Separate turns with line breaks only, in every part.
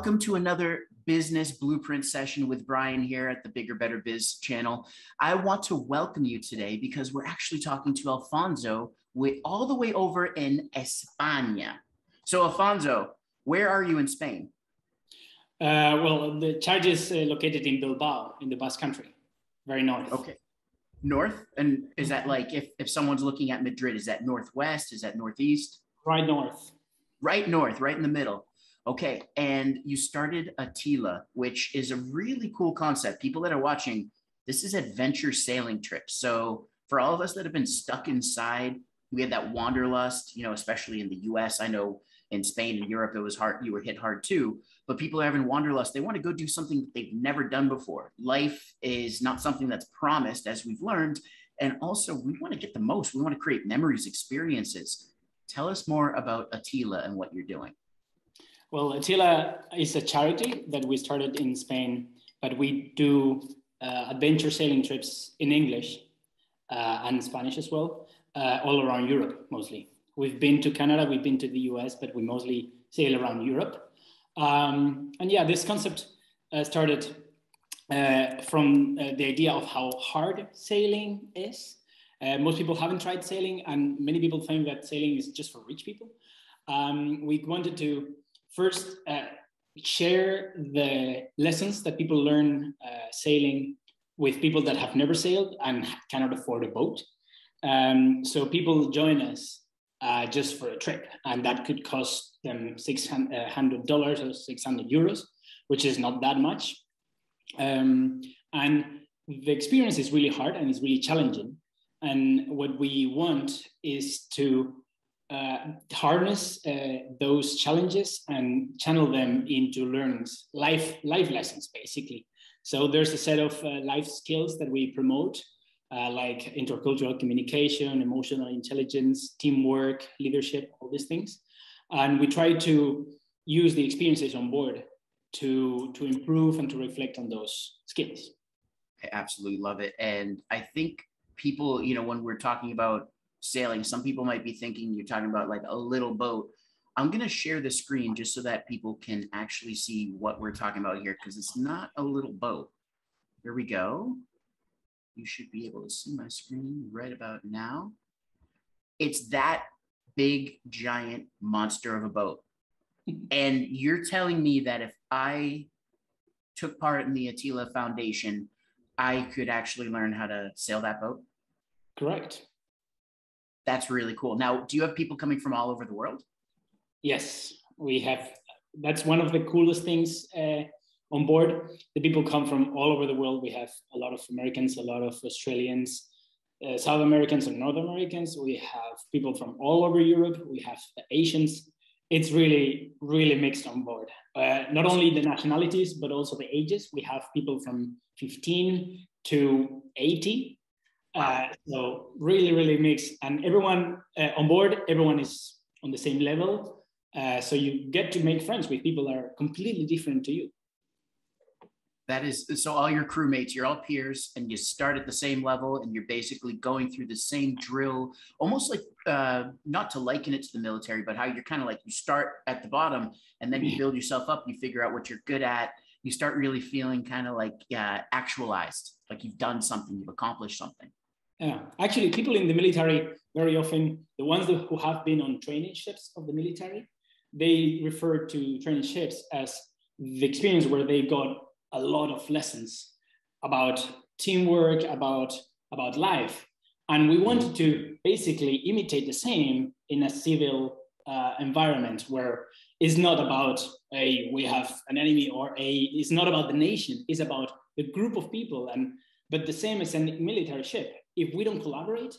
Welcome to another business blueprint session with Bryan here at the Bigger Better Biz channel. I want to welcome you today because we're actually talking to Alfonso all the way over in España. So Alfonso, where are you in Spain?
Well, the charge is located in Bilbao, in the Basque Country, very north.
Okay. North? And is that like, if someone's looking at Madrid, is that northwest? Is that northeast?
Right north.
Right north, right in the middle. Okay, and you started Atyla, which is a really cool concept. People that are watching, this is adventure sailing trips. So for all of us that have been stuck inside, we had that wanderlust, especially in the US. I know in Spain and Europe, it was hard. You were hit hard too. But people are having wanderlust. They want to go do something that they've never done before. Life is not something that's promised, as we've learned. And also, we want to get the most. We want to create memories, experiences. Tell us more about Atyla and what you're doing.
Well, Atyla is a charity that we started in Spain, but we do adventure sailing trips in English and Spanish as well, all around Europe, mostly. We've been to Canada, we've been to the US, but we mostly sail around Europe. And yeah, this concept started from the idea of how hard sailing is. Most people haven't tried sailing, and many people think that sailing is just for rich people. We wanted to first share the lessons that people learn sailing with people that have never sailed and cannot afford a boat. So people join us just for a trip, and that could cost them $600 or 600 euros, which is not that much. And the experience is really hard and it's really challenging. And what we want is to harness those challenges and channel them into learnings, life lessons, basically. So there's a set of life skills that we promote, like intercultural communication, emotional intelligence, teamwork, leadership, all these things. And we try to use the experiences on board to improve and to reflect on those skills.
I absolutely love it. And I think people, when we're talking about sailing, some people might be thinking you're talking about like a little boat. I'm going to share the screen just so that people can actually see what we're talking about here, because it's not a little boat. Here we go. You should be able to see my screen right about now. It's that big, giant monster of a boat. And you're telling me that if I took part in the Atyla Foundation, I could actually learn how to sail that boat?
Correct.
That's really cool. Now, do you have people coming from all over the world?
Yes, we have. That's one of the coolest things on board. The people come from all over the world. We have a lot of Americans, a lot of Australians, South Americans and North Americans. We have people from all over Europe. We have the Asians. It's really, really mixed on board. Not only the nationalities, but also the ages. We have people from 15 to 80. So really, really mixed. And everyone on board, everyone is on the same level. So you get to make friends with people that are completely different to you.
That is, so all your crewmates, you're all peers and you start at the same level and you're basically going through the same drill, almost like, not to liken it to the military, but how you're kind of like, you start at the bottom and then you build yourself up, you figure out what you're good at. You start really feeling kind of like actualized, like you've done something, you've accomplished something.
Yeah, actually people in the military, very often, the ones who have been on training ships of the military, they refer to training ships as the experience where they got a lot of lessons about teamwork, about life. And we wanted to basically imitate the same in a civil environment where it's not about we have an enemy or it's not about the nation, it's about the group of people. But the same as a military ship, if we don't collaborate,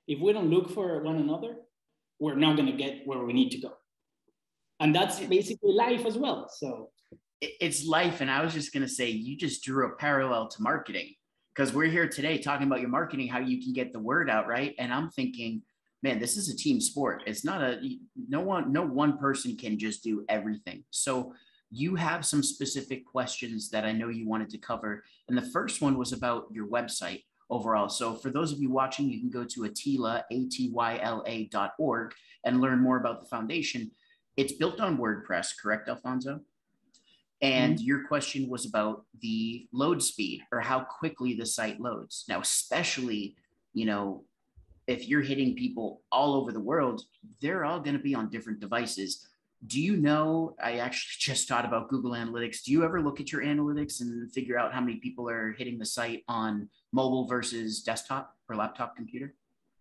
if we don't look for one another, we're not going to get where we need to go. And that's basically life as well. So
it's life. And I was just going to say, you just drew a parallel to marketing, because we're here today talking about your marketing, how you can get the word out, right? And I'm thinking, man, this is a team sport. It's not no one person can just do everything. So you have some specific questions that I know you wanted to cover. And the first one was about your website overall. So for those of you watching, you can go to Atyla, Atyla.org and learn more about the foundation. It's built on WordPress, correct, Alfonso? And your question was about the load speed or how quickly the site loads. Now, especially, you know, if you're hitting people all over the world, they're all going to be on different devices. Do you know, I actually just thought about Google Analytics. Do you ever look at your analytics and figure out how many people are hitting the site on mobile versus desktop or laptop computer?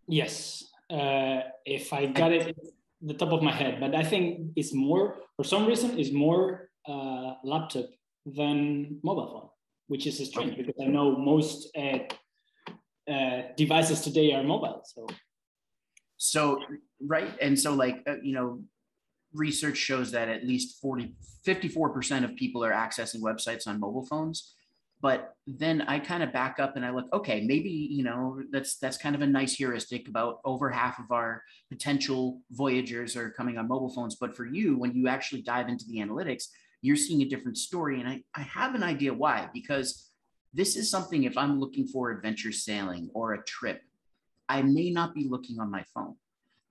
Yes. If I got it the top of my head, but I think it's more, for some reason, it's more laptop than mobile phone, which is strange because I know most devices today are mobile.
So, right. And so like, you know, research shows that at least 54% of people are accessing websites on mobile phones. But then I kind of back up and I look, okay, maybe, you know, that's kind of a nice heuristic. About over half of our potential voyagers are coming on mobile phones. But for you, when you actually dive into the analytics, you're seeing a different story. And I have an idea why, because this is something, if I'm looking for adventure sailing or a trip, I may not be looking on my phone.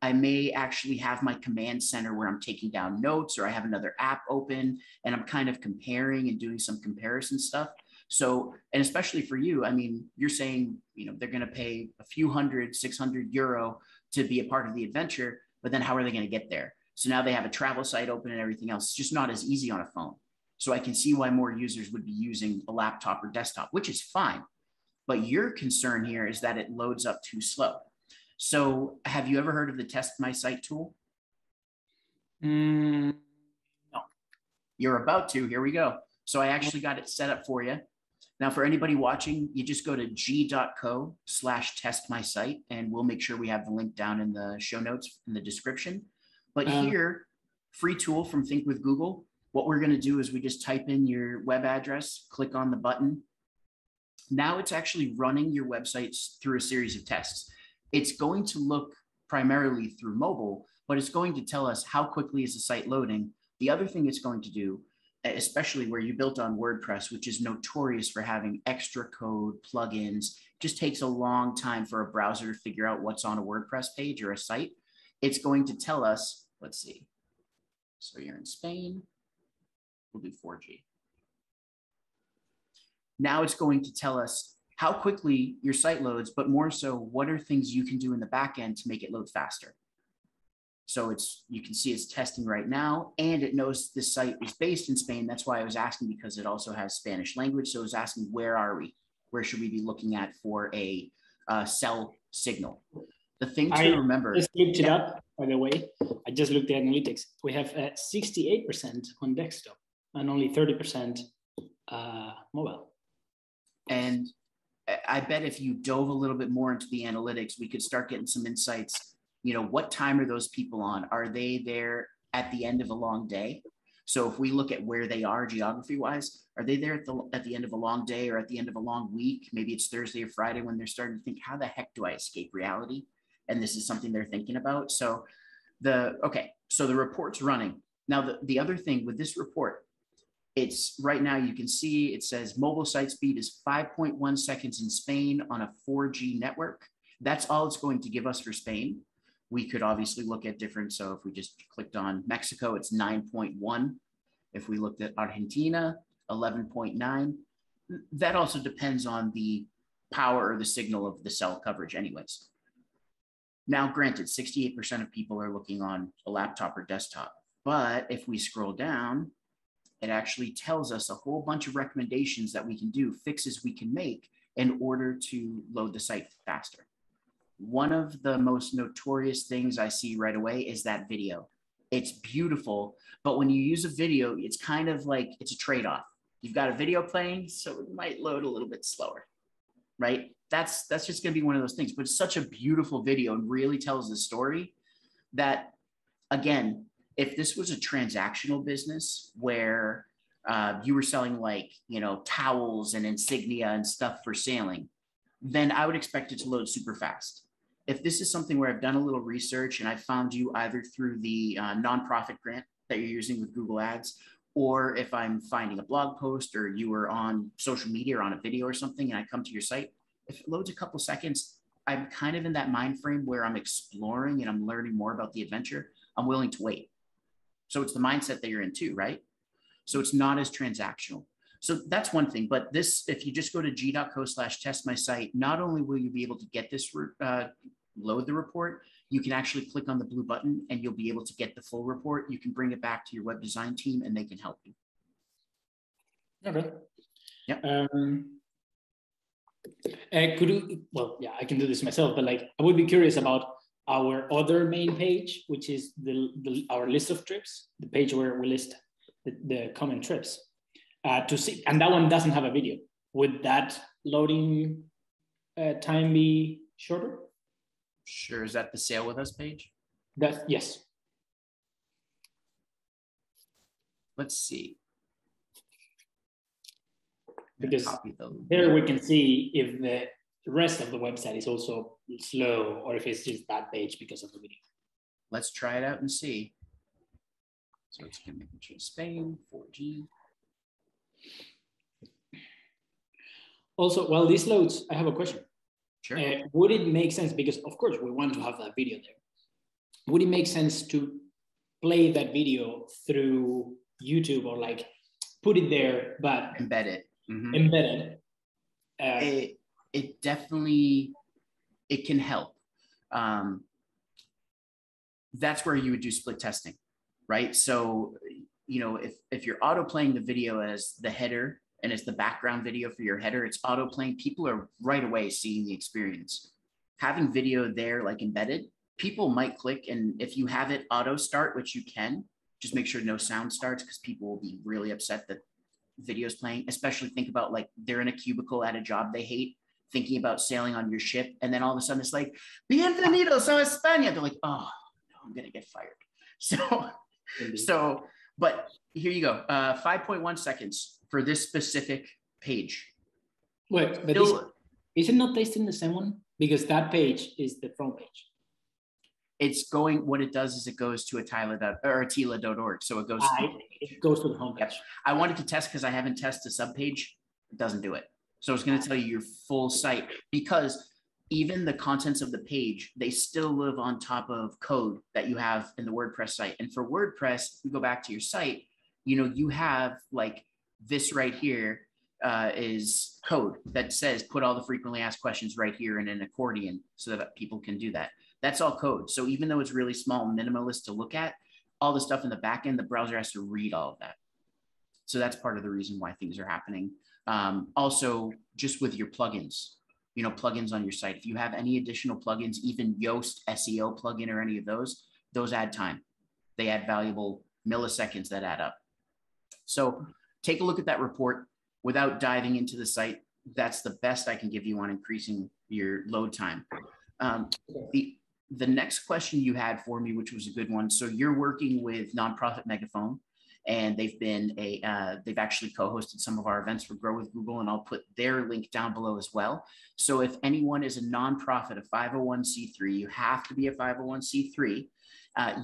I may actually have my command center where I'm taking down notes, or I have another app open and I'm kind of comparing and doing some comparison stuff. So, and especially for you, I mean, you're saying, you know, they're going to pay a few hundred, 600 euro to be a part of the adventure, but then how are they going to get there? So now they have a travel site open and everything else. It's just not as easy on a phone. So I can see why more users would be using a laptop or desktop, which is fine. But your concern here is that it loads up too slow. So have you ever heard of the testmysite tool? No. You're about to. Here we go. So I actually got it set up for you. Now, for anybody watching, you just go to g.co/testmysite, and we'll make sure we have the link down in the show notes in the description. But here, free tool from Think with Google. What we're going to do is we just type in your web address, click on the button. Now it's actually running your websites through a series of tests. It's going to look primarily through mobile, but it's going to tell us how quickly is the site loading. The other thing it's going to do, especially where you built on WordPress, which is notorious for having extra code, plugins, just takes a long time for a browser to figure out what's on a WordPress page or a site. It's going to tell us, let's see. So you're in Spain, we'll do 4G. Now it's going to tell us how quickly your site loads, but more so, what are things you can do in the back end to make it load faster? So you can see it's testing right now, and it knows this site is based in Spain. That's why I was asking, because it also has Spanish language. So it was asking, where are we? Where should we be looking at for a cell signal? The thing to remember.
I just looked it up, by the way. I just looked at analytics. We have 68% on desktop and only 30% mobile.
And I bet if you dove a little bit more into the analytics, we could start getting some insights. You know, what time are those people on? Are they there at the end of a long day? So if we look at where they are geography wise, are they there at the end of a long day or at the end of a long week? Maybe it's Thursday or Friday when they're starting to think, how the heck do I escape reality? And this is something they're thinking about. So the report's running. Now, the other thing with this report, it's right now, you can see it says mobile site speed is 5.1 seconds in Spain on a 4G network. That's all it's going to give us for Spain. We could obviously look at different. So if we just clicked on Mexico, it's 9.1. If we looked at Argentina, 11.9. That also depends on the power or the signal of the cell coverage anyways. Now, granted, 68% of people are looking on a laptop or desktop. But if we scroll down, it actually tells us a whole bunch of recommendations that we can do, fixes we can make in order to load the site faster. One of the most notorious things I see right away is that video. It's beautiful, but when you use a video, it's kind of like it's a trade-off. You've got a video playing, so it might load a little bit slower, right? That's just going to be one of those things, but it's such a beautiful video and really tells the story that, again, if this was a transactional business where you were selling like, you know, towels and insignia and stuff for sailing, then I would expect it to load super fast. If this is something where I've done a little research and I found you either through the nonprofit grant that you're using with Google Ads, or if I'm finding a blog post or you were on social media or on a video or something and I come to your site, if it loads a couple seconds, I'm kind of in that mind frame where I'm exploring and I'm learning more about the adventure. I'm willing to wait. So it's the mindset that you're in too, right? So it's not as transactional. So that's one thing, but this, if you just go to g.co/testmysite, not only will you be able to get this, load the report, you can actually click on the blue button and you'll be able to get the full report. You can bring it back to your web design team and they can help you.
Okay.
Yeah.
Could you, well, yeah, I can do this myself, but like, I would be curious about our other main page, which is our list of trips, the page where we list the common trips. To see, and that one doesn't have a video. Would that loading time be shorter?
Sure. Is that the Sail With Us page?
Yes.
Let's see.
Because there we can see if the rest of the website is also slow or if it's just that page because of the video.
Let's try it out and see. So it's going to make Spain 4G.
Also, while this loads, I have a question.
Sure.
Would it make sense, because of course we want to have that video there, would it make sense to play that video through YouTube or like put it there, but
embed it? Mm-hmm.
Embedded.
It definitely, it can help. That's where you would do split testing, right? So, you know, if you're auto playing the video as the header and it's the background video for your header, it's auto playing, people are right away seeing the experience. Having video there like embedded, people might click, and if you have it auto start, which you can, just make sure no sound starts because people will be really upset that video's playing. Especially think about like they're in a cubicle at a job they hate, thinking about sailing on your ship, and then all of a sudden it's like, bienvenidos a España. They're like, oh no, I'm gonna get fired. So but here you go. 5.1 seconds for this specific page.
Wait, but is it not tasting the same one? Because that page is the front page.
It's going, what it does is it goes to Atyla.org. So it goes
to the homepage.
Yep. I wanted to test because I haven't tested the subpage. It doesn't do it. So it's going to tell you your full site, because even the contents of the page, they still live on top of code that you have in the WordPress site. And for WordPress, if you go back to your site, you know, you have like this right here is code that says put all the frequently asked questions right here in an accordion so that people can do that. That's all code. So even though it's really small, minimalist to look at, all the stuff in the back end, the browser has to read all of that. So that's part of the reason why things are happening. Also, just with your plugins, you know, plugins on your site. If you have any additional plugins, even Yoast SEO plugin or any of those add time. They add valuable milliseconds that add up. So take a look at that report without diving into the site. That's the best I can give you on increasing your load time. The next question you had for me, which was a good one. So you're working with Nonprofit Megaphone, and they've actually co-hosted some of our events for Grow with Google, and I'll put their link down below as well. So if anyone is a nonprofit, a 501c3, you have to be a 501c3,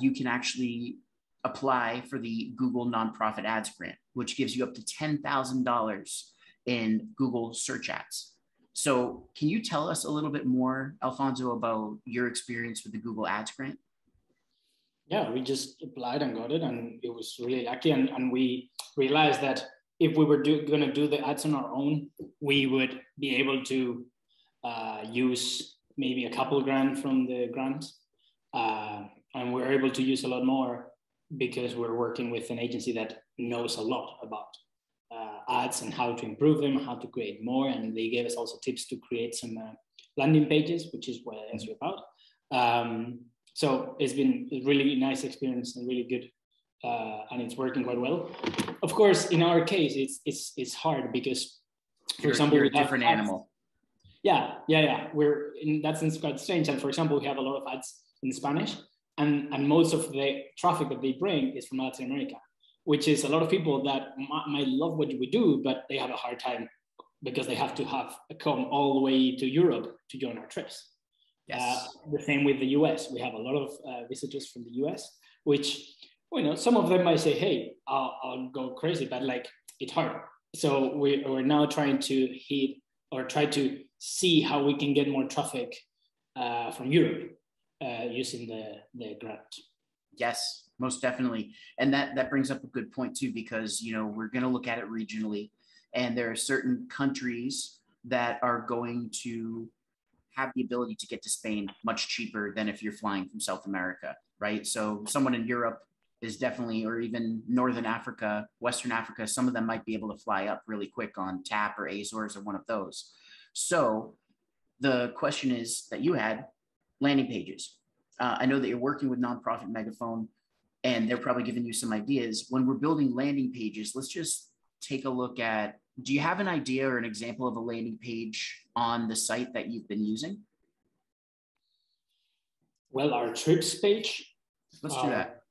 you can actually apply for the Google Nonprofit Ads Grant, which gives you up to $10,000 in Google search ads. So can you tell us a little bit more, Alfonso, about your experience with the Google Ads Grant?
Yeah, we just applied and got it, and it was really lucky. And we realized that if we were going to do the ads on our own, we would be able to use maybe a couple grand from the grant. And we're able to use a lot more because we're working with an agency that knows a lot about ads and how to improve them, how to create more. And they gave us also tips to create some landing pages, which is what I asked you about. So it's been a really nice experience and really good, and it's working quite well. Of course, in our case, it's hard because, for example,
you're a different animal.
Yeah. We're in that sense quite strange. And for example, we have a lot of ads in Spanish, and most of the traffic that they bring is from Latin America, which is a lot of people that might love what we do, but they have a hard time because they have to come all the way to Europe to join our trips. Yes. The same with the US. We have a lot of visitors from the US, which, you know, some of them might say, hey, I'll go crazy, but like it's hard. So we're now trying to try to see how we can get more traffic from Europe using the grant.
Yes. most definitely. And that brings up a good point too, because, you know, we're going to look at it regionally, and there are certain countries that are going to have the ability to get to Spain much cheaper than if you're flying from South America, right? So someone in Europe is definitely, or even Northern Africa, Western Africa, some of them might be able to fly up really quick on TAP or Azores or one of those. So the question is that you had landing pages. I know that you're working with Nonprofit Megaphone, and they're probably giving you some ideas. When we're building landing pages, let's just take a look at, do you have an idea or an example of a landing page on the site that you've been using?
Well, our trips page.
Let's do that.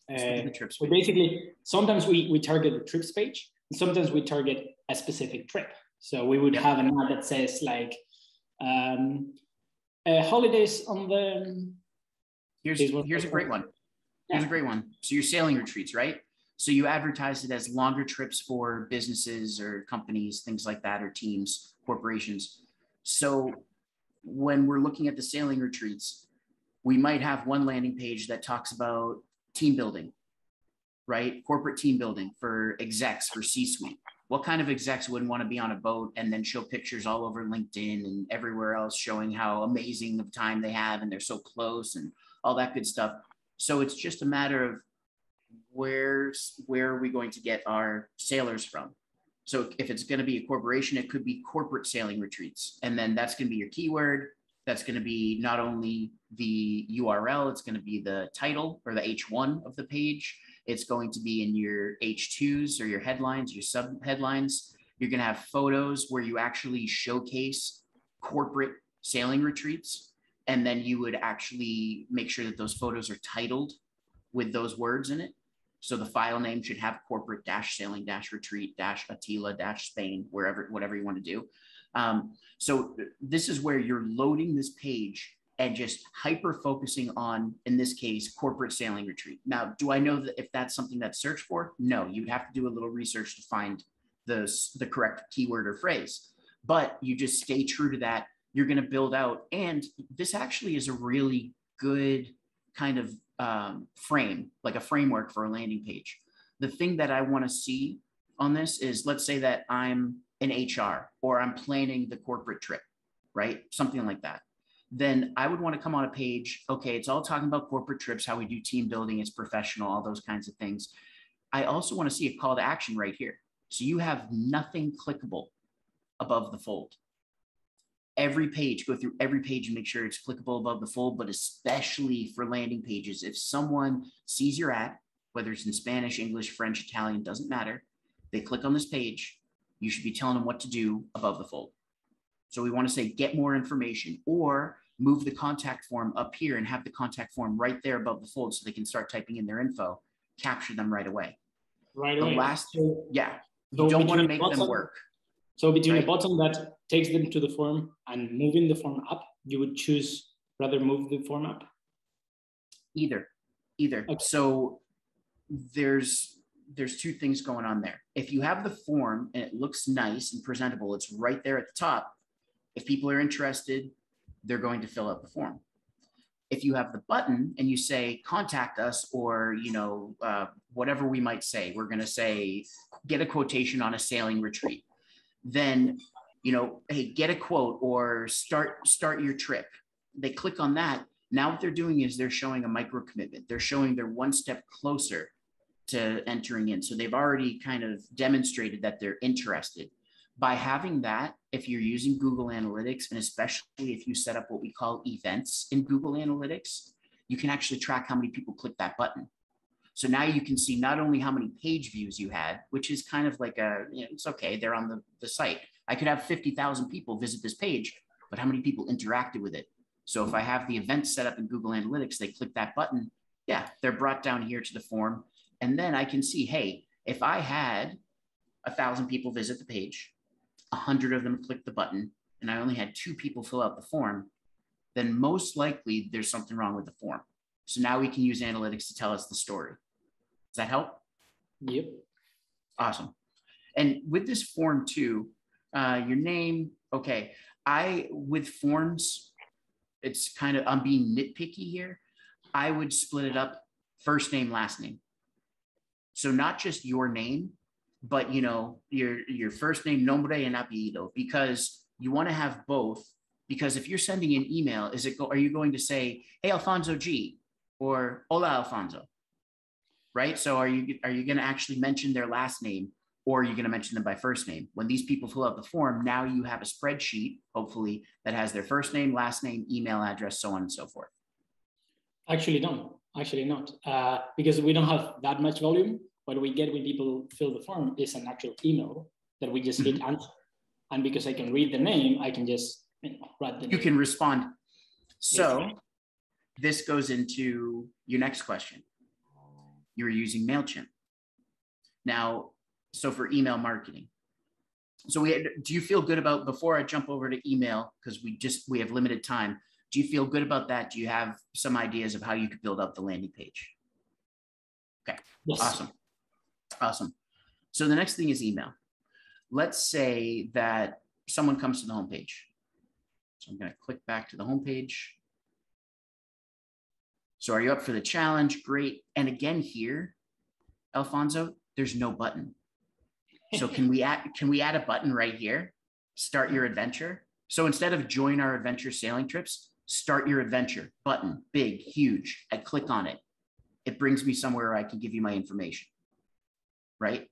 We basically, sometimes we target a trips page, and sometimes we target a specific trip. So we would have an ad that says like, holidays on the...
Here's a great one. Here's a great one. So you're sailing retreats, right? So you advertise it as longer trips for businesses or companies, things like that, or teams, corporations. So when we're looking at the sailing retreats, we might have one landing page that talks about team building, right? Corporate team building for execs, for C-suite. What kind of execs wouldn't want to be on a boat and then show pictures all over LinkedIn and everywhere else showing how amazing of time they have and they're so close and all that good stuff. So it's just a matter of where are we going to get our sailors from? So if it's going to be a corporation, it could be corporate sailing retreats. And then that's going to be your keyword. That's going to be not only the URL, it's going to be the title or the H1 of the page. It's going to be in your H2s or your headlines, your sub headlines. You're going to have photos where you actually showcase corporate sailing retreats. And then you would actually make sure that those photos are titled with those words in it. So the file name should have corporate sailing retreat Atyla Spain, whatever you want to do. So this is where you're loading this page and just hyper focusing on, in this case, corporate sailing retreat. Now, do I know that if that's something that's searched for? No, you'd have to do a little research to find the correct keyword or phrase, but you just stay true to that. You're going to build out, and this actually is a really good kind of frame, like a framework for a landing page. The thing that I want to see on this is, let's say that I'm in HR or I'm planning the corporate trip, right? Something like that. Then I would want to come on a page. Okay, it's all talking about corporate trips, how we do team building, it's professional, all those kinds of things. I also want to see a call to action right here. So you have nothing clickable above the fold. Every page, go through every page and make sure it's clickable above the fold, but especially for landing pages. If someone sees your ad, whether it's in Spanish, English, French, Italian, doesn't matter, they click on this page, you should be telling them what to do above the fold. So we want to say, get more information, or move the contact form up here and have the contact form right there above the fold so they can start typing in their info, capture them right away.
Right away.
You don't want to make them work.
So between a button that takes them to the form and moving the form up, you would choose rather move the form up?
Either. Okay. So there's two things going on there. If you have the form and it looks nice and presentable, it's right there at the top. If people are interested, they're going to fill out the form. If you have the button and you say, contact us, or, whatever we might say, we're going to say, get a quotation on a sailing retreat. Then, hey, get a quote or start your trip. They click on that. Now what they're doing is they're showing a micro commitment. They're showing they're one step closer to entering in. So they've already kind of demonstrated that they're interested. By having that, if you're using Google Analytics, and especially if you set up what we call events in Google Analytics, you can actually track how many people click that button. So now you can see not only how many page views you had, which is kind of like it's okay, they're on the site. I could have 50,000 people visit this page, but how many people interacted with it? So if I have the event set up in Google Analytics, they click that button, yeah, they're brought down here to the form. And then I can see, hey, if I had 1,000 people visit the page, 100 of them click the button, and I only had 2 people fill out the form, then most likely there's something wrong with the form. So now we can use analytics to tell us the story. Does that help?
Yep.
Awesome. And with this form too, your name, okay. With forms, it's kind of, I'm being nitpicky here. I would split it up first name, last name. So not just your name, but your first name, nombre and apellido, because you want to have both. Because if you're sending an email, are you going to say, hey, Alfonso G, or hola, Alfonso, right? So are you going to actually mention their last name, or are you going to mention them by first name? When these people fill out the form, now you have a spreadsheet, hopefully, that has their first name, last name, email address, so on and so forth.
Actually, no. Actually not. Because we don't have that much volume. What we get when people fill the form is an actual email that we just hit answer. And because I can read the name, I can just write the name.
You can respond. So this goes into your next question. You're using MailChimp. Now, so for email marketing. So do you feel good about, before I jump over to email, because we have limited time, do you feel good about that? Do you have some ideas of how you could build up the landing page? Okay, yes. Awesome. So the next thing is email. Let's say that someone comes to the homepage. So I'm going to click back to the homepage. So are you up for the challenge? Great. And again here, Alfonso, there's no button. So can we add a button right here? Start your adventure. So instead of join our adventure sailing trips, start your adventure button, big, huge. I click on it. It brings me somewhere where I can give you my information, right?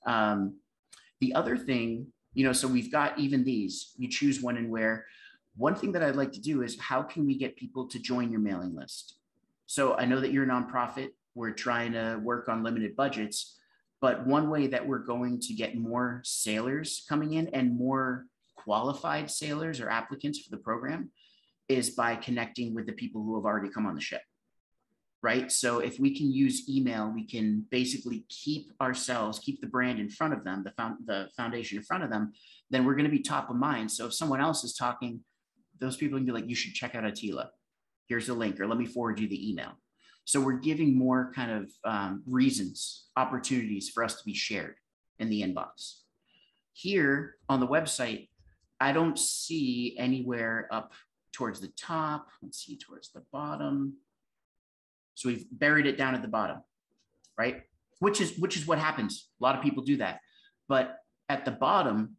The other thing, so we've got even these, you choose when and where. One thing that I'd like to do is, how can we get people to join your mailing list? So I know that you're a nonprofit. We're trying to work on limited budgets, but one way that we're going to get more sailors coming in and more qualified sailors or applicants for the program is by connecting with the people who have already come on the ship, right? So if we can use email, we can basically keep the brand in front of them, the foundation in front of them, then we're going to be top of mind. So if someone else is talking, those people can be like, you should check out Atyla. Here's the link, or let me forward you the email. So we're giving more kind of reasons, opportunities for us to be shared in the inbox. Here on the website, I don't see anywhere up towards the top. Let's see, towards the bottom. So we've buried it down at the bottom, right? Which is what happens. A lot of people do that. But at the bottom,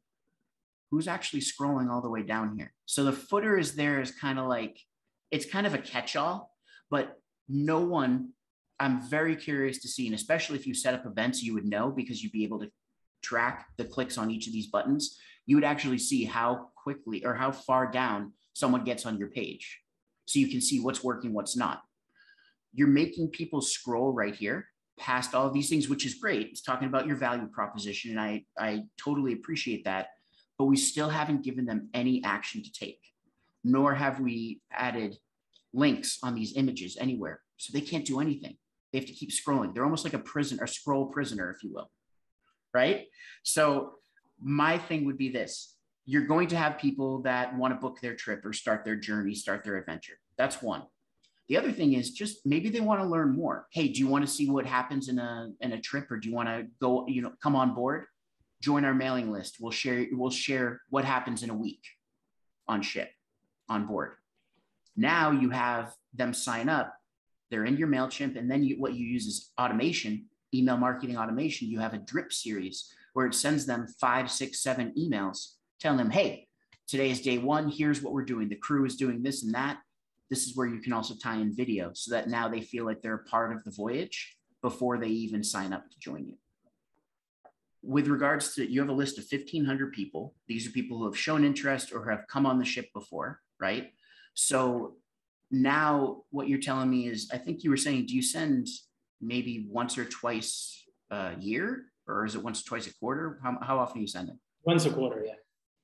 who's actually scrolling all the way down here? So the footer is there as kind of like, it's kind of a catch-all, but no one, I'm very curious to see, and especially if you set up events, you would know, because you'd be able to track the clicks on each of these buttons. You would actually see how quickly or how far down someone gets on your page. So you can see what's working, what's not. You're making people scroll right here past all of these things, which is great. It's talking about your value proposition, and I totally appreciate that, but we still haven't given them any action to take, nor have we added links on these images anywhere. So they can't do anything. They have to keep scrolling. They're almost like a scroll prisoner, if you will, right? So my thing would be this. You're going to have people that want to book their trip or start their journey, start their adventure. That's one. The other thing is just maybe they want to learn more. Hey, do you want to see what happens in a trip, or do you want to go, come on board, join our mailing list. We'll share what happens in a week on ship, on board. Now you have them sign up. They're in your MailChimp, and then what you use is automation, email marketing automation. You have a drip series where it sends them 5, 6, 7 emails telling them, hey, today is day 1. Here's what we're doing. The crew is doing this and that. This is where you can also tie in video, so that now they feel like they're a part of the voyage before they even sign up to join you. With regards to, you have a list of 1,500 people. These are people who have shown interest or have come on the ship before, right? So now what you're telling me is, I think you were saying, do you send maybe once or twice a year, or is it once or twice a quarter? How often are you sending?
Once a quarter, yeah.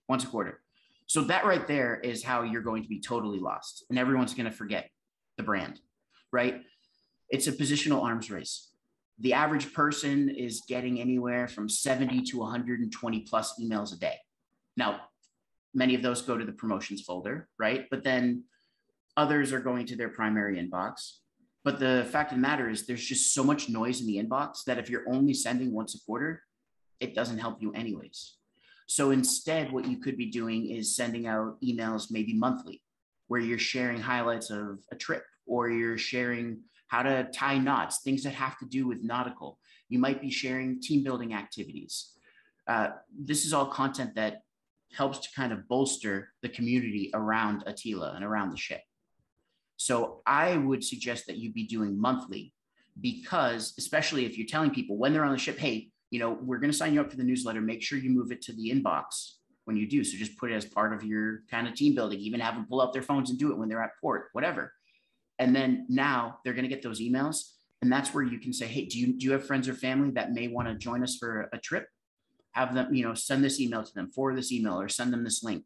Once a quarter. So that right there is how you're going to be totally lost, and everyone's going to forget the brand, right? It's a positional arms race. The average person is getting anywhere from 70 to 120 plus emails a day. Now, many of those go to the promotions folder, right? But then others are going to their primary inbox. But the fact of the matter is, there's just so much noise in the inbox that if you're only sending once a quarter, it doesn't help you anyways. So instead, what you could be doing is sending out emails maybe monthly, where you're sharing highlights of a trip or you're sharing how to tie knots, things that have to do with nautical. You might be sharing team building activities. This is all content that helps to kind of bolster the community around Atyla and around the ship. So I would suggest that you be doing monthly, because especially if you're telling people when they're on the ship, hey, we're going to sign you up for the newsletter, make sure you move it to the inbox when you do. So just put it as part of your kind of team building, even have them pull out their phones and do it when they're at port, whatever. And then now they're going to get those emails. And that's where you can say, hey, do you have friends or family that may want to join us for a trip? Have them, send this email to them, forward this email, or send them this link.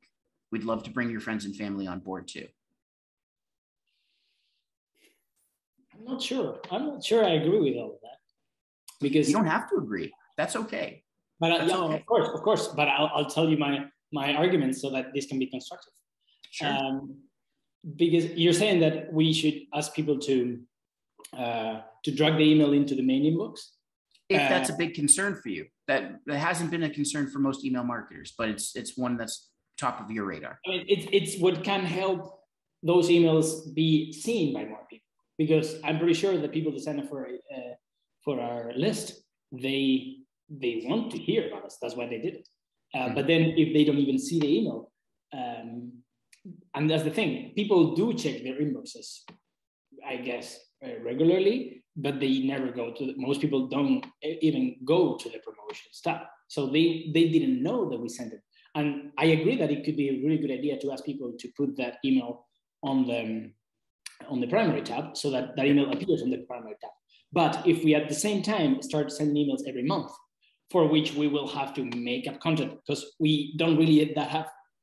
We'd love to bring your friends and family on board too.
I'm not sure I agree with all of that, because
you don't have to agree. That's okay.
But okay. Of course. But I'll tell you my arguments so that this can be constructive.
Sure.
Because you're saying that we should ask people to drag the email into the main inbox.
If that's a big concern for you, that hasn't been a concern for most email marketers, but it's one that's top of your radar.
I mean, it's what can help those emails be seen by more people, because I'm pretty sure that people that sign up for our list, they want to hear about us. That's why they did it. But then if they don't even see the email, and that's the thing, people do check their inboxes, I guess, regularly, but they never go to most people don't even go to the promotions tab. So they didn't know that we sent it. And I agree that it could be a really good idea to ask people to put that email on the primary tab, so that email appears on the primary tab. But if we at the same time start sending emails every month, for which we will have to make up content, because we don't really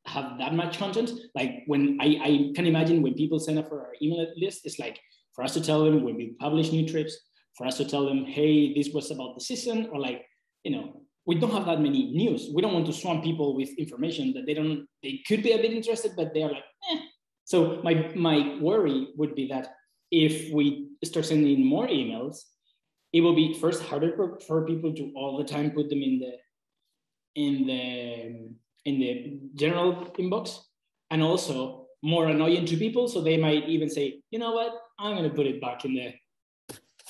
have that much content. Like when I can imagine when people sign up for our email list, it's like for us to tell them when we publish new trips, for us to tell them, hey, this was about the season, or like, we don't have that many news. We don't want to swamp people with information that they could be a bit interested, but they are like, eh. So my worry would be that if we start sending more emails, it will be first harder for people to all the time put them in the general inbox, and also more annoying to people. So they might even say, you know what, I'm going to put it back in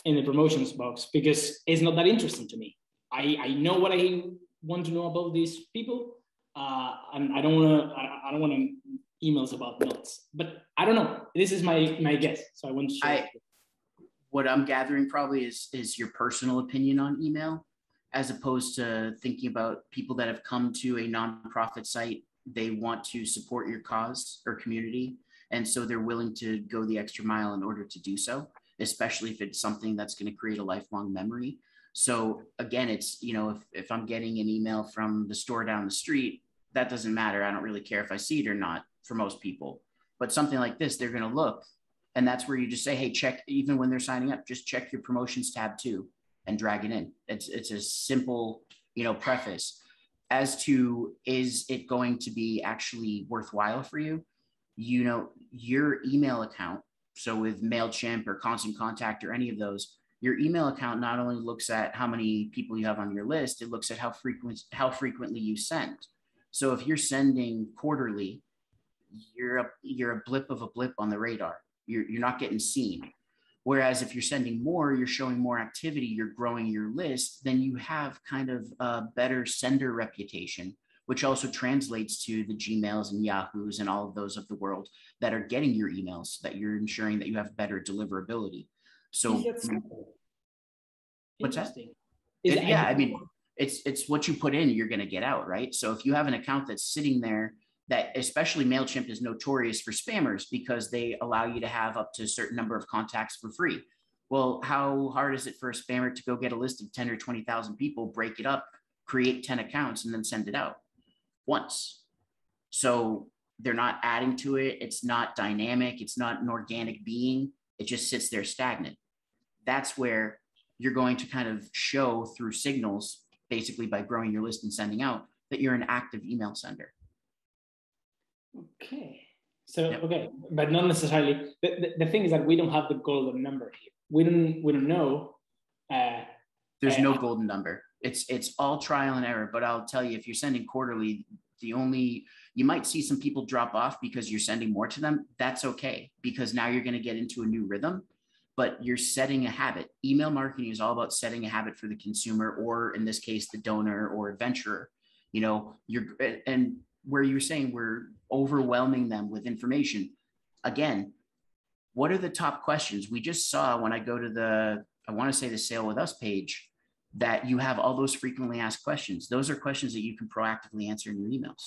the promotions box because it's not that interesting to me. I know what I want to know about these people, and I don't want emails about notes. But I don't know. This is my guess. So I want to share.
What I'm gathering probably is your personal opinion on email, as opposed to thinking about people that have come to a nonprofit site. They want to support your cause or community, and so they're willing to go the extra mile in order to do so, especially if it's something that's going to create a lifelong memory. So again, it's, if I'm getting an email from the store down the street, that doesn't matter. I don't really care if I see it or not for most people. But something like this, they're going to look. And that's where you just say, hey, check, even when they're signing up, just check your promotions tab too and drag it in. It's a simple, preface. As to, is it going to be actually worthwhile for you? Your email account. So with MailChimp or Constant Contact or any of those, your email account not only looks at how many people you have on your list, it looks at how frequently you send. So if you're sending quarterly, you're a blip of a blip on the radar. You're not getting seen. Whereas if you're sending more, you're showing more activity, you're growing your list, then you have kind of a better sender reputation, which also translates to the Gmails and Yahoos and all of those of the world that are getting your emails, that you're ensuring that you have better deliverability. So what's that? Yeah, I mean, it's what you put in, you're going to get out, right? So if you have an account that's sitting there, that especially MailChimp is notorious for spammers because they allow you to have up to a certain number of contacts for free. Well, how hard is it for a spammer to go get a list of 10 or 20,000 people, break it up, create 10 accounts, and then send it out once? So they're not adding to it. It's not dynamic. It's not an organic being. It just sits there stagnant. That's where you're going to kind of show through signals, basically by growing your list and sending out, that you're an active email sender.
Okay. So, yep. Okay, but not necessarily. The thing is that we don't have the golden number here. We don't know.
There's no golden number. It's all trial and error. But I'll tell you, if you're sending quarterly, You might see some people drop off because you're sending more to them. That's okay, because now you're going to get into a new rhythm, but you're setting a habit. Email marketing is all about setting a habit for the consumer, or in this case, the donor or adventurer. You know, and where you're saying we're overwhelming them with information. Again, what are the top questions? We just saw when I go to the, I want to say the Sale With Us page, that you have all those frequently asked questions. Those are questions that you can proactively answer in your emails.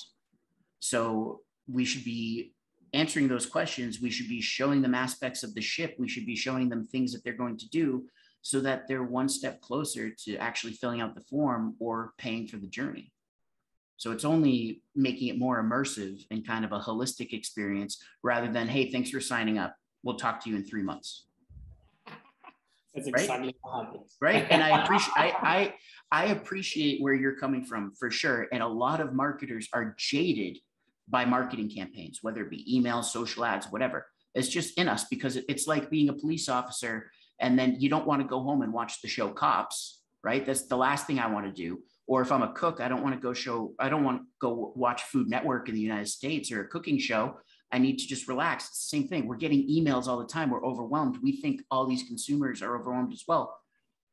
So we should be answering those questions. We should be showing them aspects of the ship. We should be showing them things that they're going to do so that they're one step closer to actually filling out the form or paying for the journey. So it's only making it more immersive and kind of a holistic experience rather than, hey, thanks for signing up. We'll talk to you in 3 months.
That's exactly what happens.
Right. And I appreciate where you're coming from for sure. And a lot of marketers are jaded by marketing campaigns, whether it be emails, social ads, whatever. It's just in us, because it's like being a police officer and then you don't want to go home and watch the show Cops, right? That's the last thing I want to do. Or if I'm a cook, I don't want to go watch Food Network in the United States or a cooking show. I need to just relax. It's the same thing. We're getting emails all the time. We're overwhelmed. We think all these consumers are overwhelmed as well.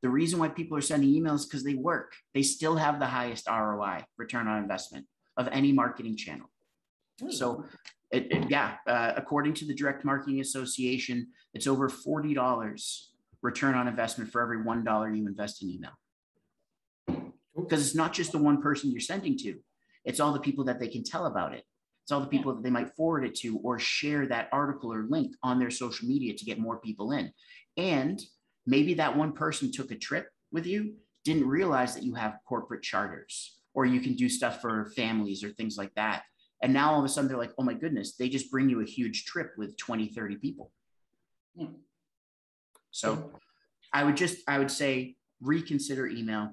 The reason why people are sending emails is because they work. They still have the highest ROI, return on investment, of any marketing channel. So according to the Direct Marketing Association, it's over $40 return on investment for every $1 you invest in email. Because it's not just the one person you're sending to. It's all the people that they can tell about it. It's all the people that they might forward it to or share that article or link on their social media to get more people in. And maybe that one person took a trip with you, didn't realize that you have corporate charters, or you can do stuff for families or things like that. And now all of a sudden they're like, oh my goodness, they just bring you a huge trip with 20, 30 people. So I would say reconsider email.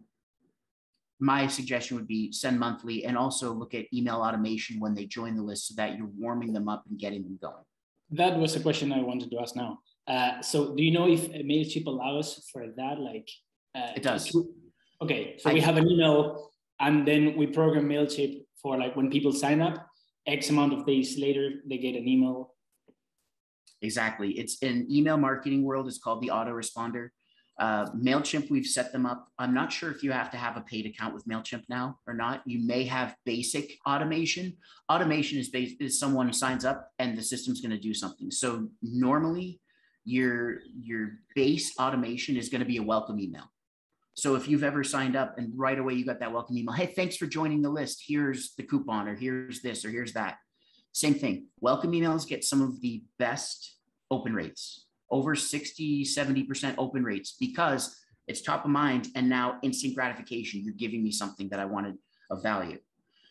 My suggestion would be send monthly, and also look at email automation when they join the list so that you're warming them up and getting them going.
That was a question I wanted to ask now. So do you know if MailChimp allows for that? Like
it does.
Okay, so we have an email and then we program MailChimp for like when people sign up, X amount of days later, they get an email.
Exactly. It's in email marketing world. It's called the autoresponder. MailChimp, we've set them up. I'm not sure if you have to have a paid account with MailChimp now or not. You may have basic automation. Automation is someone signs up and the system's going to do something. So normally your base automation is going to be a welcome email. So if you've ever signed up and right away you got that welcome email, hey, thanks for joining the list. Here's the coupon, or here's this, or here's that. Same thing. Welcome emails get some of the best open rates. Over 60, 70% open rates, because it's top of mind and now instant gratification. You're giving me something that I wanted of value.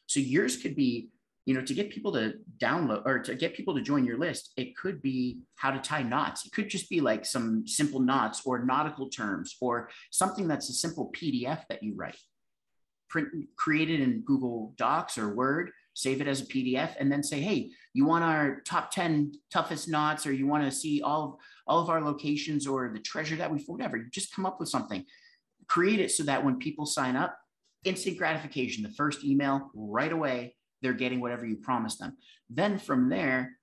So yours could be, to get people to download or to get people to join your list, it could be how to tie knots. It could just be like some simple knots or nautical terms, or something that's a simple PDF that you write. Create it in Google Docs or Word, save it as a PDF, and then say, hey, you want our top 10 toughest knots, or you want to see all of our locations or the treasure that we found, whatever. You just come up with something, create it so that when people sign up, instant gratification, the first email right away, they're getting whatever you promised them. Then from there,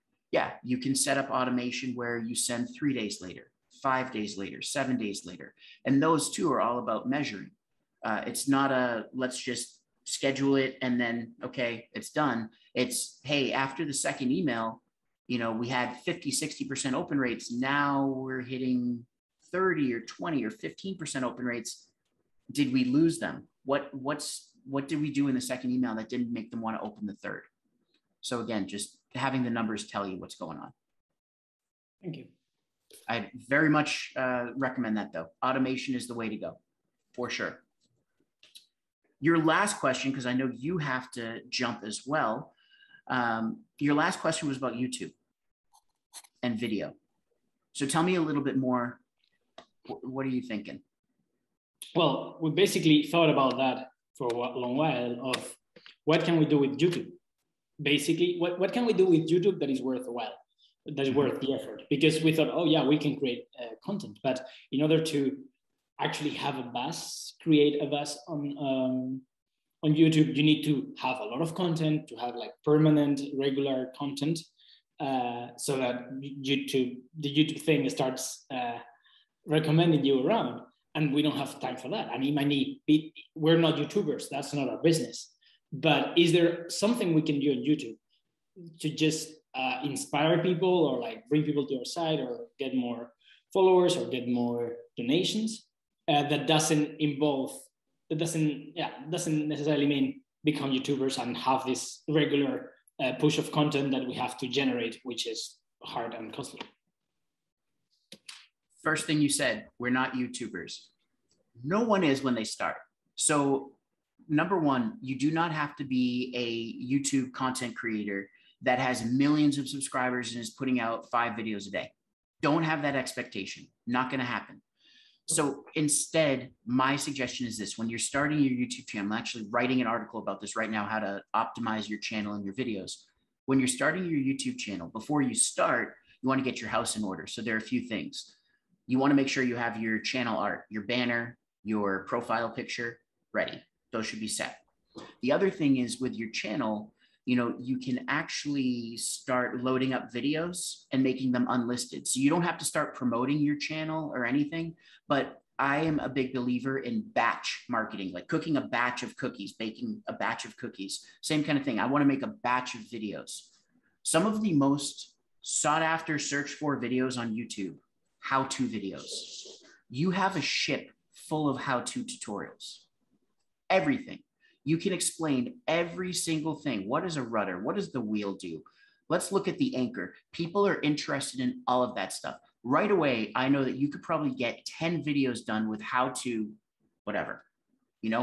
you can set up automation where you send 3 days later, 5 days later, 7 days later. And those two are all about measuring. It's not a, let's just schedule it and then, okay, it's done. It's, hey, after the second email, we had 50, 60% open rates. Now we're hitting 30 or 20 or 15% open rates. Did we lose them? What did we do in the second email that didn't make them want to open the third? So again, just having the numbers tell you what's going on.
Thank you.
I very much recommend that though. Automation is the way to go, for sure. Your last question, because I know you have to jump as well. Your last question was about YouTube and video. So tell me a little bit more. What are you thinking?
Well, we basically thought about that for a long while of what can we do with YouTube? Basically, what can we do with YouTube that is worth a while, that is worth the effort? Because we thought, oh yeah, we can create content, but in order to actually have a buzz, create a buzz on on YouTube, you need to have a lot of content, to have like permanent, regular content, so that the YouTube thing starts recommending you around. And we don't have time for that. I mean, we're not YouTubers. That's not our business. But is there something we can do on YouTube to just inspire people, or like bring people to our site, or get more followers, or get more donations, that doesn't necessarily mean become YouTubers and have this regular push of content that we have to generate, which is hard and costly?
First thing you said, we're not YouTubers. No one is when they start. So number one, you do not have to be a YouTube content creator that has millions of subscribers and is putting out 5 videos a day. Don't have that expectation. Not going to happen. So instead, my suggestion is this: when you're starting your YouTube channel, I'm actually writing an article about this right now, how to optimize your channel and your videos. When you're starting your YouTube channel, before you start, you want to get your house in order. So there are a few things. You want to make sure you have your channel art, your banner, your profile picture ready. Those should be set. The other thing is, with your channel, you can actually start loading up videos and making them unlisted. So you don't have to start promoting your channel or anything, but I am a big believer in batch marketing, like cooking a batch of cookies, baking a batch of cookies, same kind of thing. I want to make a batch of videos. Some of the most sought after, searched for videos on YouTube, how-to videos. You have a ship full of how-to tutorials, everything. You can explain every single thing. What is a rudder? What does the wheel do? Let's look at the anchor. People are interested in all of that stuff. Right away, I know that you could probably get 10 videos done with how to, whatever,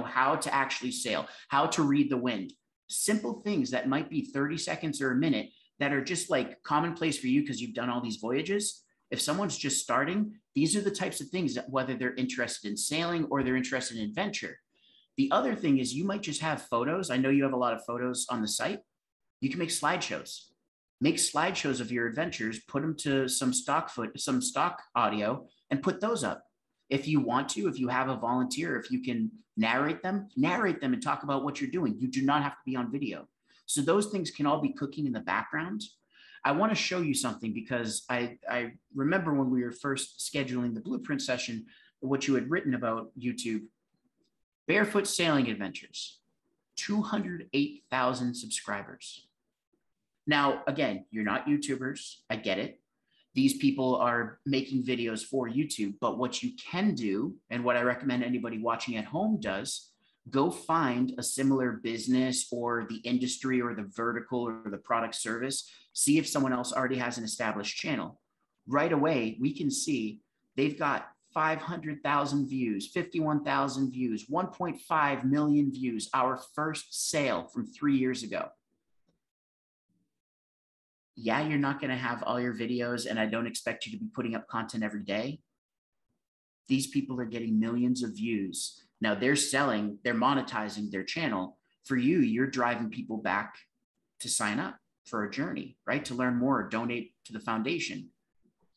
how to actually sail, how to read the wind. Simple things that might be 30 seconds or a minute that are just like commonplace for you because you've done all these voyages. If someone's just starting, these are the types of things that, whether they're interested in sailing or they're interested in adventure. The other thing is, you might just have photos. I know you have a lot of photos on the site. You can make slideshows. Make slideshows of your adventures, put them to some stock audio, and put those up. If you want to, if you have a volunteer, if you can narrate them and talk about what you're doing. You do not have to be on video. So those things can all be cooking in the background. I want to show you something, because I remember when we were first scheduling the blueprint session, what you had written about YouTube. Barefoot Sailing Adventures, 208,000 subscribers. Now, again, you're not YouTubers. I get it. These people are making videos for YouTube, but what you can do, and what I recommend anybody watching at home does, go find a similar business or the industry or the vertical or the product service. See if someone else already has an established channel. Right away, we can see they've got 500,000 views, 51,000 views, 1.5 million views, our first sale from 3 years ago. Yeah, you're not going to have all your videos, and I don't expect you to be putting up content every day. These people are getting millions of views. Now they're monetizing their channel. For you, you're driving people back to sign up for a journey, right? To learn more, donate to the foundation.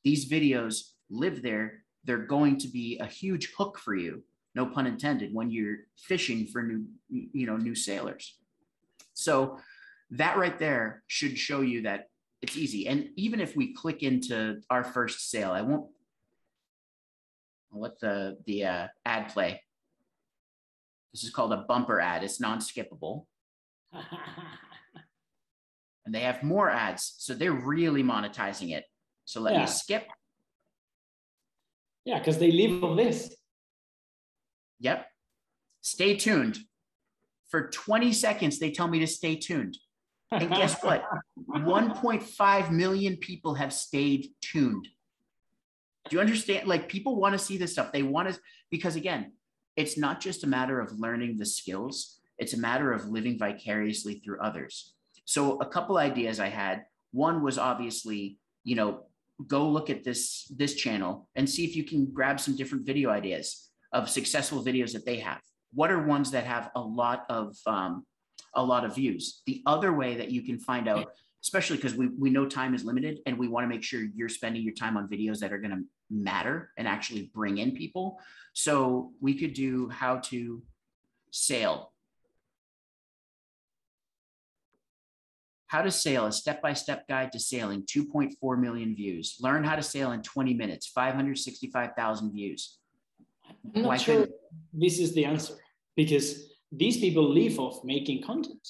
These videos live there. They're going to be a huge hook for you, no pun intended, when you're fishing for new sailors. So that right there should show you that it's easy. And even if we click into our first sale, I'll let the ad play. This is called a bumper ad. It's non-skippable. And they have more ads. So they're really monetizing it. So let me skip.
Yeah, because they live on this.
Yep. Stay tuned. For 20 seconds, they tell me to stay tuned. And guess what? 1.5 million people have stayed tuned. Do you understand? Like, people want to see this stuff. They want to, because again, it's not just a matter of learning the skills. It's a matter of living vicariously through others. So a couple ideas I had. One was obviously, go look at this channel and see if you can grab some different video ideas of successful videos that they have. What are ones that have a lot of views? The other way that you can find out, especially because we know time is limited and we want to make sure you're spending your time on videos that are going to matter and actually bring in people. So we could do how to sail How to Sale, a step-by-step guide to sailing, 2.4 million views. Learn how to sail in 20 minutes, 565,000 views.
I'm not sure this is the answer, because these people live off making content.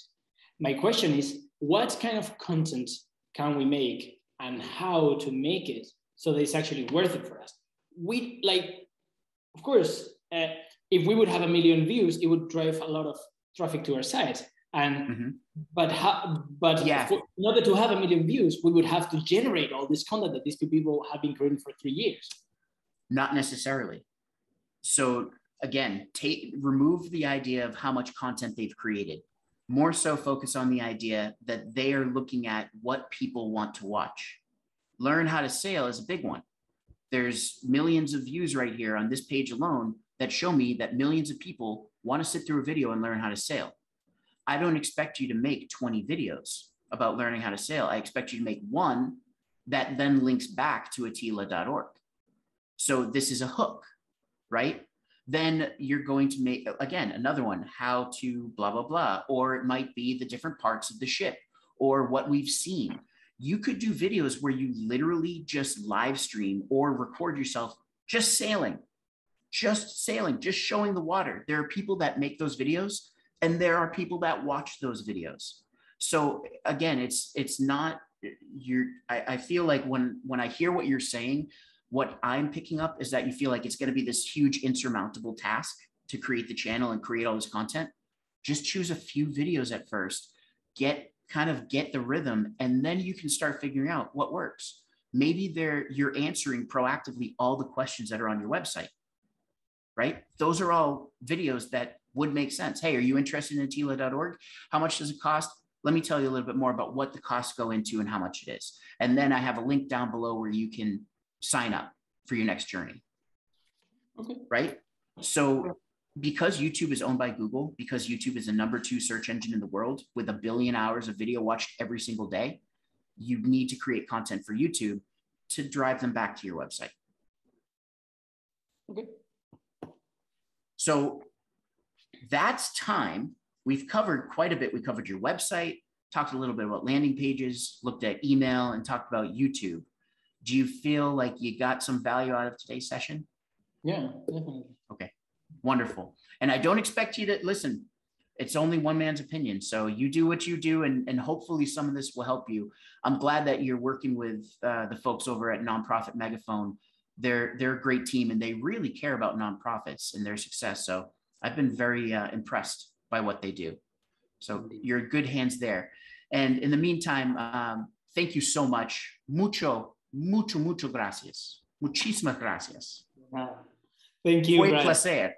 My question is, what kind of content can we make and how to make it so that it's actually worth it for us? We like, of course, if we would have 1 million views, it would drive a lot of traffic to our site. And but in order to have 1 million views, we would have to generate all this content that these people have been creating for 3 years.
Not necessarily. So again, remove the idea of how much content they've created. More so focus on the idea that they are looking at what people want to watch. Learn how to sail is a big one. There's millions of views right here on this page alone that show me that millions of people want to sit through a video and learn how to sail. I don't expect you to make 20 videos about learning how to sail. I expect you to make one that then links back to atyla.org. So this is a hook, right? Then you're going to make, again, another one, how to blah, blah, blah, or it might be the different parts of the ship or what we've seen. You could do videos where you literally just live stream or record yourself just sailing, just showing the water. There are people that make those videos and there are people that watch those videos. So again, it's not, I feel like when I hear what you're saying, what I'm picking up is that you feel like it's going to be this huge insurmountable task to create the channel and create all this content. Just choose a few videos at first, get the rhythm, and then you can start figuring out what works. Maybe you're answering proactively all the questions that are on your website, right? Those are all videos that would make sense. Hey, are you interested in atyla.org? How much does it cost? Let me tell you a little bit more about what the costs go into and how much it is. And then I have a link down below where you can sign up for your next journey. Okay. Right? So because YouTube is owned by Google, because YouTube is the #2 search engine in the world with 1 billion hours of video watched every single day, you need to create content for YouTube to drive them back to your website. Okay. So that's time. We've covered quite a bit. We covered your website, talked a little bit about landing pages, looked at email, and talked about YouTube. Do you feel like you got some value out of today's session?
Yeah, definitely.
Okay, wonderful. And I don't expect you to listen. It's only one man's opinion. So you do what you do, and hopefully some of this will help you. I'm glad that you're working with the folks over at Nonprofit Megaphone. They're a great team, and they really care about nonprofits and their success. So I've been very impressed by what they do. So you're in good hands there. And in the meantime, thank you so much. Mucho gracias. Muchísimas gracias.
Thank you.
Fue un placer.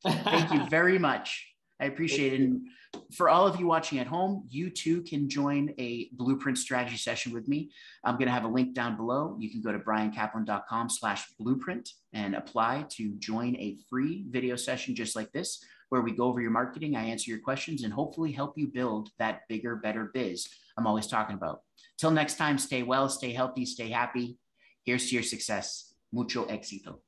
Thank you very much. I appreciate it. And for all of you watching at home, you too can join a blueprint strategy session with me. I'm going to have a link down below. You can go to bryancaplan.com/blueprint and apply to join a free video session just like this, where we go over your marketing, I answer your questions, and hopefully help you build that bigger, better biz I'm always talking about. Till next time, stay well, stay healthy, stay happy. Here's to your success. Mucho éxito.